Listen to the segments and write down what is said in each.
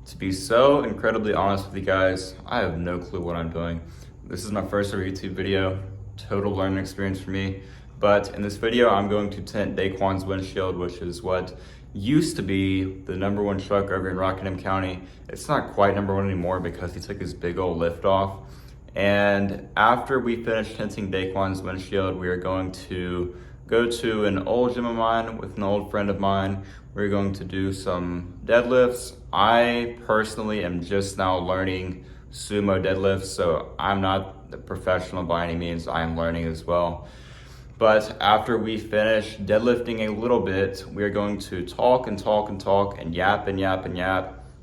To be so incredibly honest with you guys, I have no clue what I'm doing. This is my first ever YouTube video, total learning experience for me. But in this video, I'm going to tint Daquan's windshield, which is what used to be the #1 truck over in Rockingham County. It's not quite #1 anymore because he took his big old lift off. And after we finish tinting Daquan's windshield, we are going to go to an old gym of mine with an old friend of mine. We're going to do some deadlifts. I personally am just now learning sumo deadlifts, so I'm not a professional by any means. I am learning as well. But after we finish deadlifting a little bit, we're going to talk and yap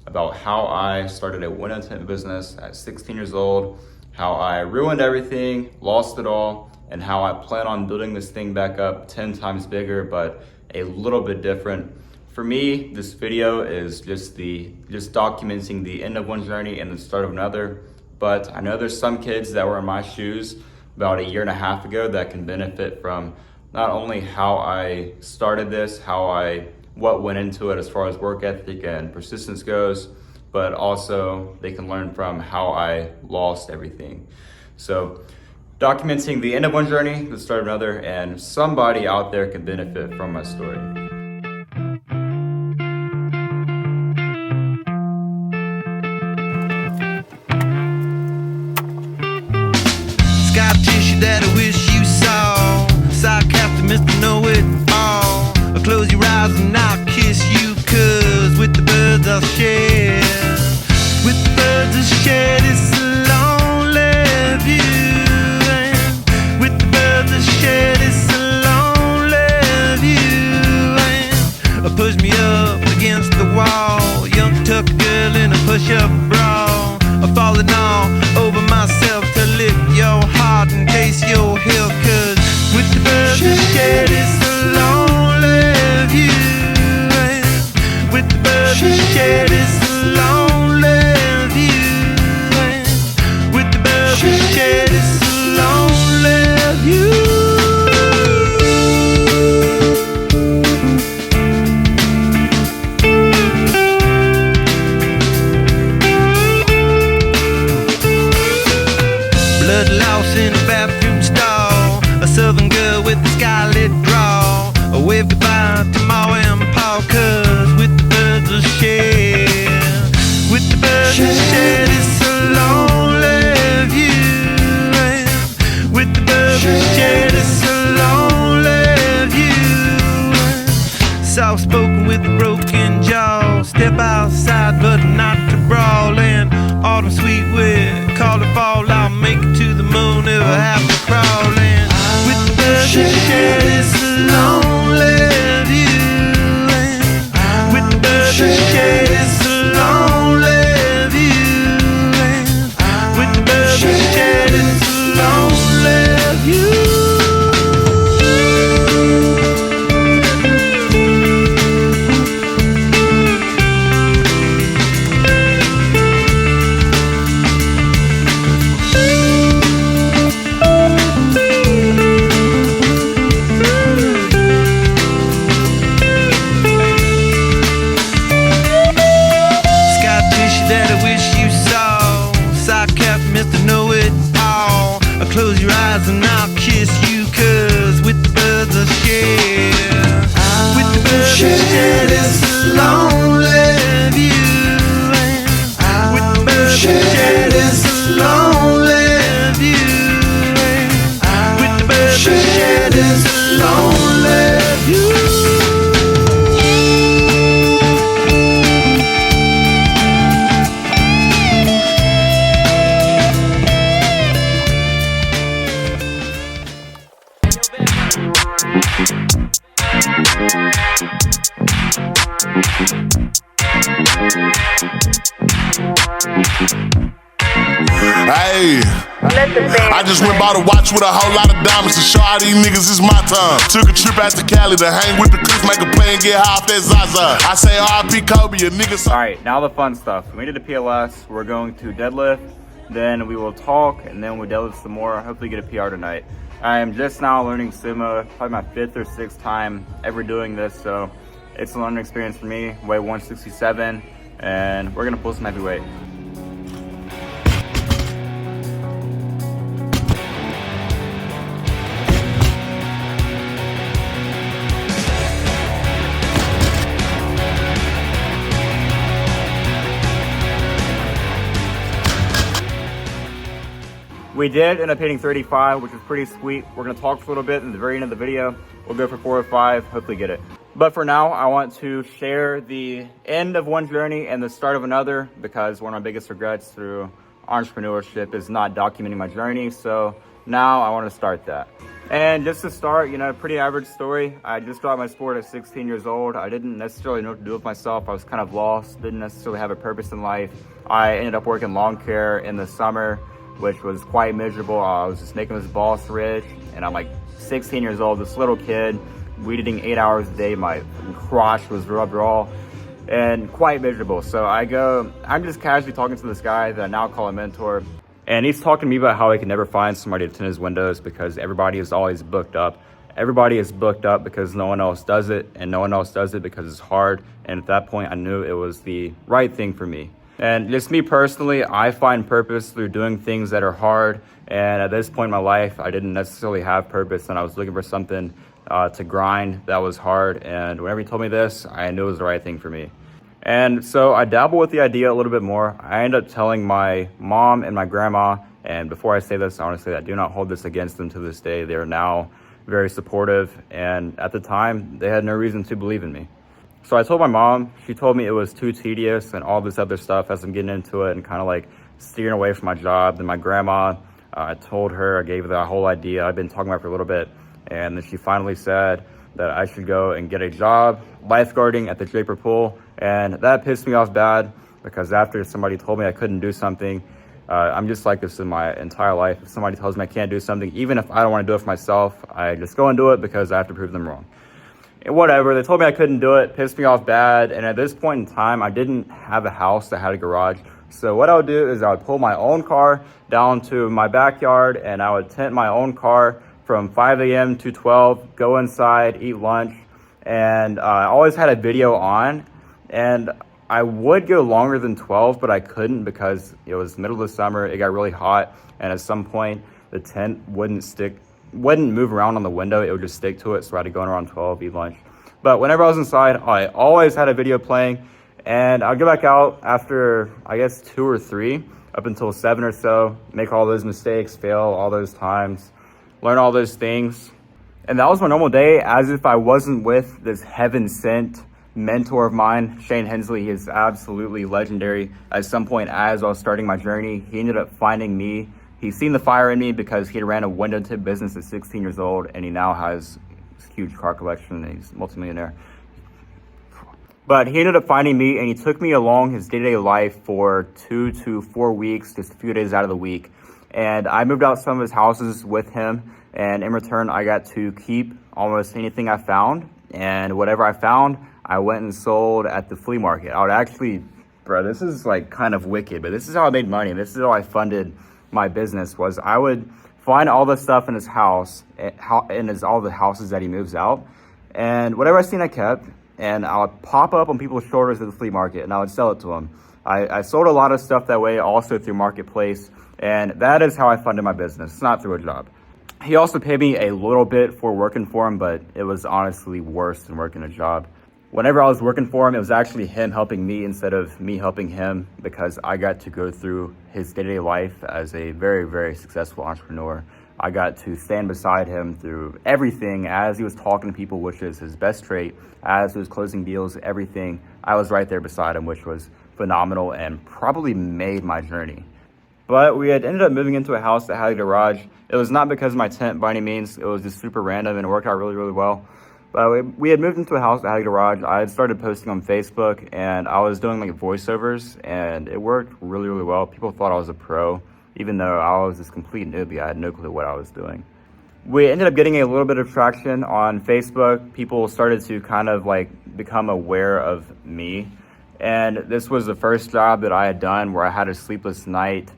about how I started a window tint business at 16 years old, how I ruined everything, lost it all, and how I plan on building this thing back up 10 times bigger, but a little bit different. For me, this video is just documenting the end of one journey and the start of another. But I know there's some kids that were in my shoes about 1.5 years ago that can benefit from not only how I started this, what went into it as far as work ethic and persistence goes, but also they can learn from how I lost everything. So documenting the end of one journey, the start of another, and somebody out there can benefit from my story. That I wish you saw. Sarcastic Mr. Know-It-All. I'll close your eyes and I'll kiss you, 'cause with the birds I'll share. With the birds I'll share this lonely view. And with the birds I'll share this lonely view. And push me up against the wall. Young tuck girl in a push-up bra. I'm falling all over myself to lift your heart and taste your hill, 'cause with the birds we share this lonely view. With the birds we share this lonely view. With the birds we share this lonely view. Blood lost in a bathroom stall. A southern girl with a scarlet draw. A wave goodbye to Ma and Pa, 'cause with the birds we'll share. With the birds we'll share this lonely view. With the birds we'll share this lonely view. Soft spoken with a broken jaw. Step outside but not to brawl. And autumn sweet wind, call it fall. I'll make it to the moon if I have to crawl in. With the birds we share this lonely view. With the birds we share this lonely view. With the birds we share this lonely view. Mr. Know-It-All. I'll close your eyes and I'll kiss you, 'cause with the birds I'll share. With the birds I'll share this lonely view. With the birds I'll share this lonely view. With the birds I'll share this lonely view. Hey, I just went bought a watch with a whole lot of diamonds to show all these niggas it's my time. Took a trip out to Cali to hang with the Chris, make a play and get high off that Zaza. I say R.I.P. Kobe, a nigga. Alright, now the fun stuff. We did a PLS, we're going to deadlift, then we will talk, and then we'll deadlift some more, hopefully get a PR tonight. I am just now learning sumo, probably my 5th or 6th time ever doing this, so it's a learning experience for me. Weigh 167, and we're gonna pull some heavy weight. We did end up hitting 35, which is pretty sweet. We're gonna talk for a little bit in the very end of the video. We'll go for 4 or 5, hopefully get it. But for now, I want to share the end of one journey and the start of another, because one of my biggest regrets through entrepreneurship is not documenting my journey. So now I want to start that. And just to start, you know, pretty average story. I just dropped my sport at 16 years old. I didn't necessarily know what to do with myself. I was kind of lost, didn't necessarily have a purpose in life. I ended up working lawn care in the summer, which was quite miserable. I was just making this boss rich, and I'm like 16 years old, this little kid, weed eating 8 hours a day. My crotch was rubbed raw and quite miserable. So I'm just casually talking to this guy that I now call a mentor, and he's talking to me about how he can never find somebody to tint his windows because everybody is always booked up. Everybody is booked up because no one else does it, and no one else does it because it's hard. And at that point, I knew it was the right thing for me. And just me personally, I find purpose through doing things that are hard. And at this point in my life, I didn't necessarily have purpose, and I was looking for something to grind that was hard. And whenever he told me this, I knew it was the right thing for me. And so I dabbled with the idea a little bit more. I ended up telling my mom and my grandma, and before I say this, I want to say that I do not hold this against them to this day. They are now very supportive, and at the time, they had no reason to believe in me. So I told my mom. She told me it was too tedious and all this other stuff as I'm getting into it and kind of like steering away from my job. Then my grandma, I told her, I gave her the whole idea. I've been talking about it for a little bit. And then she finally said that I should go and get a job lifeguarding at the Draper Pool. And that pissed me off bad, because after somebody told me I couldn't do something, I'm just like this in my entire life. If somebody tells me I can't do something, even if I don't want to do it for myself, I just go and do it because I have to prove them wrong. And whatever, they told me I couldn't do it, pissed me off bad. And at this point in time, I didn't have a house that had a garage. So what I would do is I would pull my own car down to my backyard, and I would tint my own car from 5 a.m. to 12, go inside, eat lunch. And I always had a video on, and I would go longer than 12, but I couldn't because it was middle of the summer, it got really hot. And at some point, the tent wouldn't move around on the window, it would just stick to it. So I had to go in around 12, eat lunch. But whenever I was inside, I always had a video playing, and I'd go back out after, I guess, 2 or 3, up until 7 or so, make all those mistakes, fail all those times, learn all those things. And that was my normal day, as if I wasn't with this heaven-sent mentor of mine, Shane Hensley. He is absolutely legendary. At some point, as I was starting my journey, he ended up finding me. He's seen the fire in me because he ran a window tip business at 16 years old, and he now has this huge car collection, and he's a multimillionaire. But he ended up finding me, and he took me along his day-to-day life for 2 to 4 weeks, just a few days out of the week. And I moved out some of his houses with him, and in return, I got to keep almost anything I found. And whatever I found, I went and sold at the flea market. I would actually, bro, this is like kind of wicked, but this is how I made money. This is how I funded my business. Was I would find all the stuff in his house, in all the houses that he moves out, and whatever I seen I kept, and I would pop up on people's shoulders at the flea market, and I would sell it to them. I sold a lot of stuff that way, also through Marketplace, and that is how I funded my business. It's not through a job. He also paid me a little bit for working for him, but it was honestly worse than working a job. Whenever I was working for him, it was actually him helping me instead of me helping him, because I got to go through his day-to-day life as a very, very successful entrepreneur. I got to stand beside him through everything as he was talking to people, which is his best trait. As he was closing deals, everything, I was right there beside him, which was phenomenal and probably made my journey. But we had ended up moving into a house that had a garage. It was not because of my tent by any means. It was just super random, and it worked out really, really well. But we had moved into a house that had a garage. I had started posting on Facebook, and I was doing like voiceovers, and it worked really, really well. People thought I was a pro, even though I was this complete newbie. I had no clue what I was doing. We ended up getting a little bit of traction on Facebook. People started to kind of like become aware of me. And this was the first job that I had done where I had a sleepless night.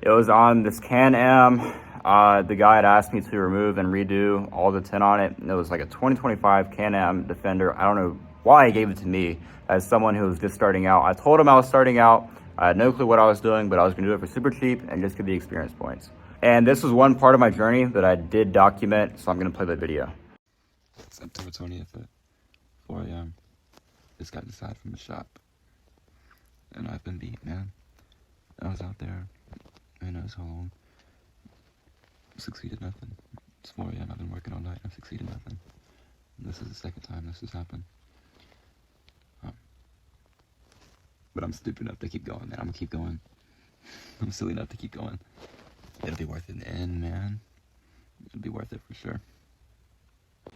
It was on this Can-Am. The guy had asked me to remove and redo all the tint on it. And it was like a 2025 Can-Am Defender. I don't know why he gave it to me as someone who was just starting out. I told him I was starting out. I had no clue what I was doing, but I was gonna do it for super cheap and just get the experience points. And this was one part of my journey that I did document, so I'm gonna play that video. September 20th at 4 a.m. Just got inside from the shop. And I've been beat, man. I was out there, who knows how long. Succeeded nothing. It's 4 a.m. I've been working all night. I've succeeded nothing. And this is the second time this has happened. But I'm stupid enough to keep going, man. I'm gonna keep going. I'm silly enough to keep going. It'll be worth it in the end, man. It'll be worth it for sure.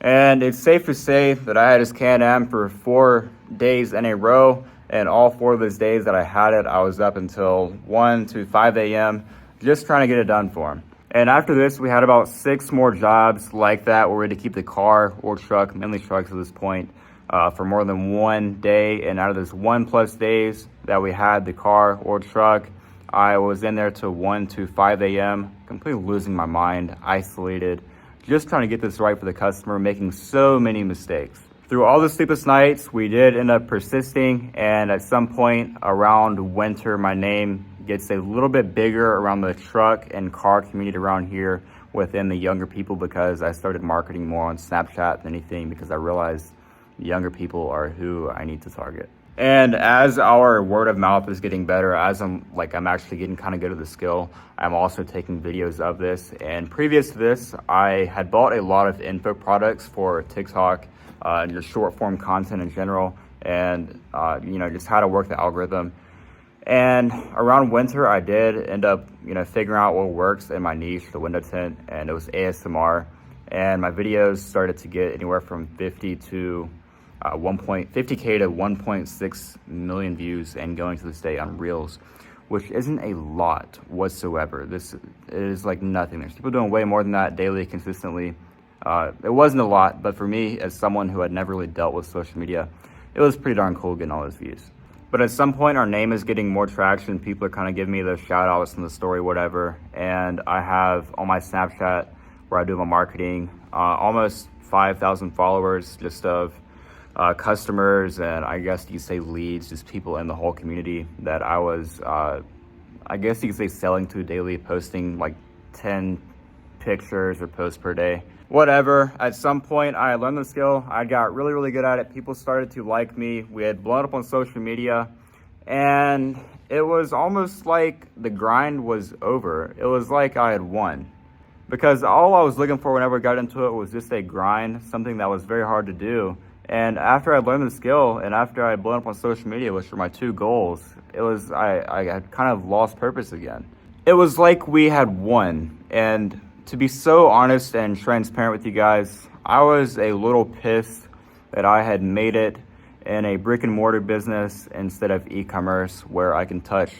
And it's safe to say that I had this Can-Am for 4 days in a row, and all 4 of those days that I had it, I was up until 1 to 5 a.m. just trying to get it done for him. And after this, we had about 6 more jobs like that where we had to keep the car or truck, mainly trucks at this point, for more than 1 day. And out of those 1+ days that we had the car or truck, I was in there till 1 to 5 a.m., completely losing my mind, isolated, just trying to get this right for the customer, making so many mistakes. Through all the sleepless nights, we did end up persisting, and at some point around winter, my name gets a little bit bigger around the truck and car community around here within the younger people, because I started marketing more on Snapchat than anything, because I realized younger people are who I need to target. And as our word of mouth is getting better, as I'm actually getting kind of good at the skill, I'm also taking videos of this. And previous to this, I had bought a lot of info products for TikTok, and just short form content in general, and just how to work the algorithm. And around winter, I did end up figuring out what works in my niche, the window tint, and it was ASMR. And my videos started to get anywhere from 50K to 1.6 million views, and going to this day on Reels, which isn't a lot whatsoever. This is like nothing. There's people doing way more than that daily, consistently. It wasn't a lot, but for me, as someone who had never really dealt with social media, it was pretty darn cool getting all those views. But at some point, our name is getting more traction. People are kind of giving me those shout outs in the story, whatever. And I have on my Snapchat, where I do my marketing, almost 5,000 followers just of customers, and I guess you could say leads, just people in the whole community that I was, I guess you could say, selling to daily, posting like 10 pictures or posts per day. Whatever. At some point, I learned the skill. I got really, really good at it. People started to like me. We had blown up on social media, and it was almost like the grind was over. It was like I had won, because all I was looking for whenever I got into it was just a grind, something that was very hard to do. And after I learned the skill, and after I had blown up on social media, which were my 2 goals, it was, I had kind of lost purpose again. It was like we had won. And to be so honest and transparent with you guys, I was a little pissed that I had made it in a brick and mortar business instead of e-commerce, where I can touch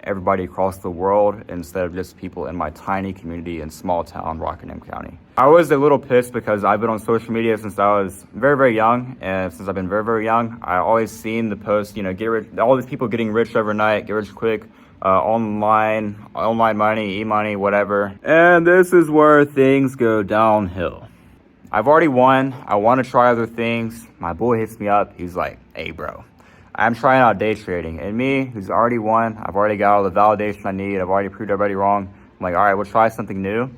everybody across the world instead of just people in my tiny community in small town Rockingham County. I was a little pissed because I've been on social media since I was very, very young, and since I've been very, very young, I always seen the posts, get rich, all these people getting rich overnight, get rich quick, online money, e-money, whatever. And this is where things go downhill. I've already won. I want to try other things. My boy hits me up. He's like, "Hey, bro, I'm trying out day trading." And me, who's already won, I've already got all the validation I need. I've already proved everybody wrong. I'm like, all right, we'll try something new.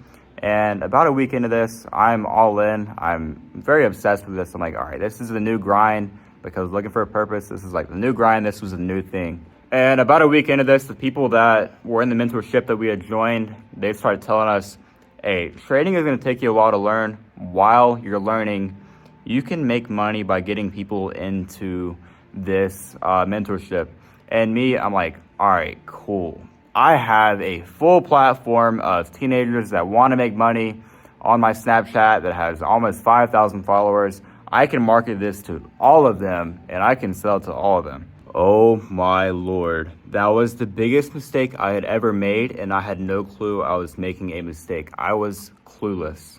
And about a week into this, I'm all in. I'm very obsessed with this. I'm like, all right, this is the new grind, because looking for a purpose, this is like the new grind. This was a new thing. And about a week into this, the people that were in the mentorship that we had joined, they started telling us, hey, trading is going to take you a while to learn. While you're learning, you can make money by getting people into this mentorship. And me, I'm like, all right, cool. I have a full platform of teenagers that want to make money on my Snapchat that has almost 5,000 followers. I can market this to all of them, and I can sell to all of them. Oh my Lord. That was the biggest mistake I had ever made, and I had no clue I was making a mistake. I was clueless.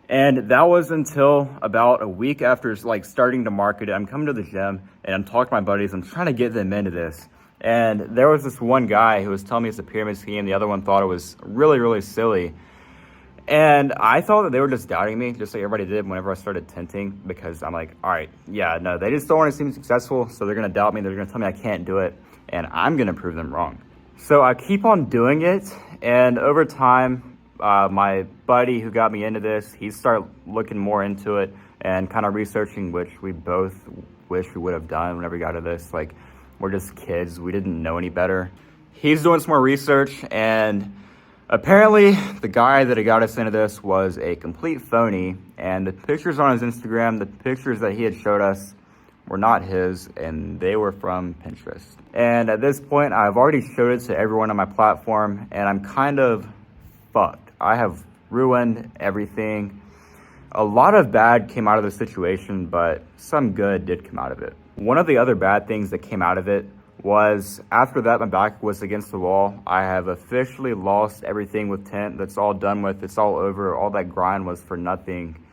And that was until about a week after starting to market it. I'm coming to the gym and I'm talking to my buddies. I'm trying to get them into this. And there was this one guy who was telling me it's a pyramid scheme. The other one thought it was really, really silly. And I thought that they were just doubting me, just like everybody did whenever I started tinting, because I'm like, all right, yeah, no, they just don't want to seem successful, so they're going to doubt me, they're going to tell me I can't do it, and I'm going to prove them wrong. So I keep on doing it, and over time, my buddy who got me into this, he started looking more into it and kind of researching, which we both wish we would have done whenever we got to this. Like, we're just kids, we didn't know any better. He's doing some more research, and apparently the guy that got us into this was a complete phony, and the pictures on his Instagram, the pictures that he had showed us, were not his, and they were from Pinterest. And at this point, I've already showed it to everyone on my platform, and I'm kind of fucked. I have ruined everything. A lot of bad came out of the situation, but some good did come out of it. One of the other bad things that came out of it was after that, my back was against the wall. I have officially lost everything with tint. That's all done with. It's all over. All that grind was for nothing.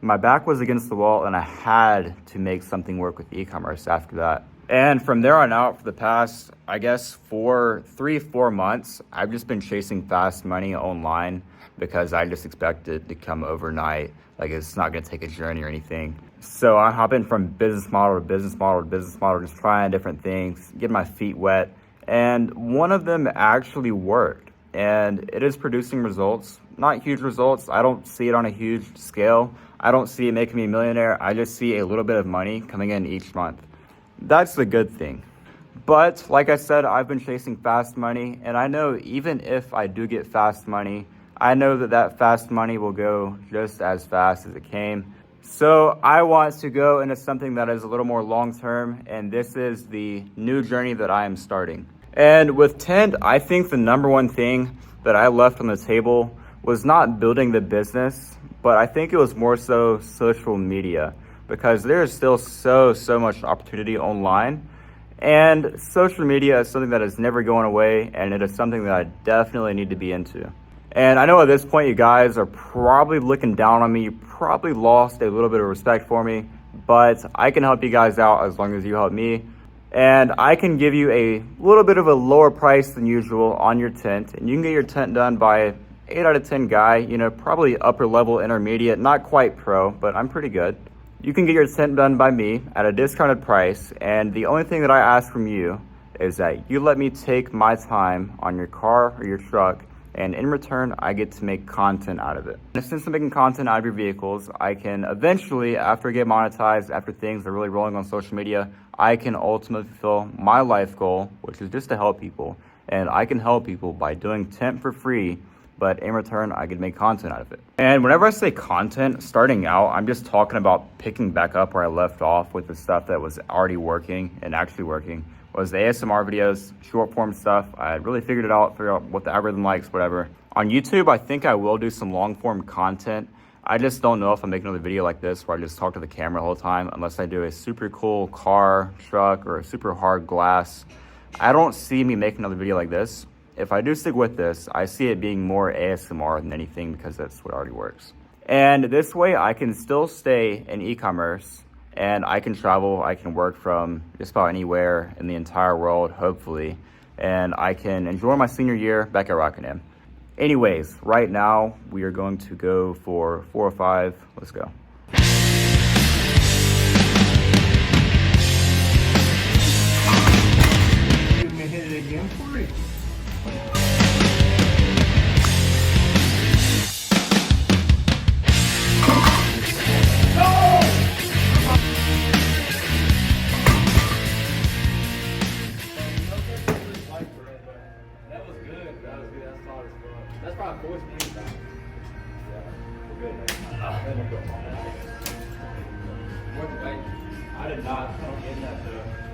My back was against the wall, and I had to make something work with e-commerce after that. And from there on out, for the past, I guess, 3-4 months, I've just been chasing fast money online because I just expect it to come overnight. Like, it's not going to take a journey or anything. So I'm hopping from business model to business model to business model, just trying different things, getting my feet wet. And one of them actually worked, and it is producing results. Not huge results. I don't see it on a huge scale. I don't see it making me a millionaire. I just see a little bit of money coming in each month. That's the good thing. But like I said, I've been chasing fast money, and I know even if I do get fast money, I know that that fast money will go just as fast as it came. So I want to go into something that is a little more long-term, and this is the new journey that I am starting. And with tint, I think the number one thing that I left on the table was not building the business, but I think it was more so social media, because there is still so much opportunity online, and social media is something that is never going away, and it is something that I definitely need to be into. And I know at this point you guys are probably looking down on me, you probably lost a little bit of respect for me, but I can help you guys out as long as you help me. And I can give you a little bit of a lower price than usual on your tint, and you can get your tint done by 8 out of 10 guy, you know, probably upper level intermediate, not quite pro, but I'm pretty good. You can get your tint done by me at a discounted price, and the only thing that I ask from you is that you let me take my time on your car or your truck, and in return, I get to make content out of it. And since I'm making content out of your vehicles, I can eventually, after I get monetized, after things are really rolling on social media, I can ultimately fulfill my life goal, which is just to help people. And I can help people by doing tint for free, but in return, I can make content out of it. And whenever I say content, starting out, I'm just talking about picking back up where I left off with the stuff that was already working and actually working. Was the ASMR videos, short form stuff. I had really figured it out, figured out what the algorithm likes, whatever. On YouTube, I think I will do some long form content. I just don't know if I'll make another video like this where I just talk to the camera the whole time, unless I do a super cool car, truck, or a super hard glass. I don't see me making another video like this. If I do stick with this, I see it being more ASMR than anything because that's what already works. And this way I can still stay in e-commerce, and I can travel, I can work from just about anywhere in the entire world, hopefully. And I can enjoy my senior year back at Rockingham. Anyways, right now we are going to go for 4 or 5. Let's go. You may hit it again for it. That was good. That's solid as fuck. That's probably 4 speed. Yeah, we're good. I did not. I don't get that though.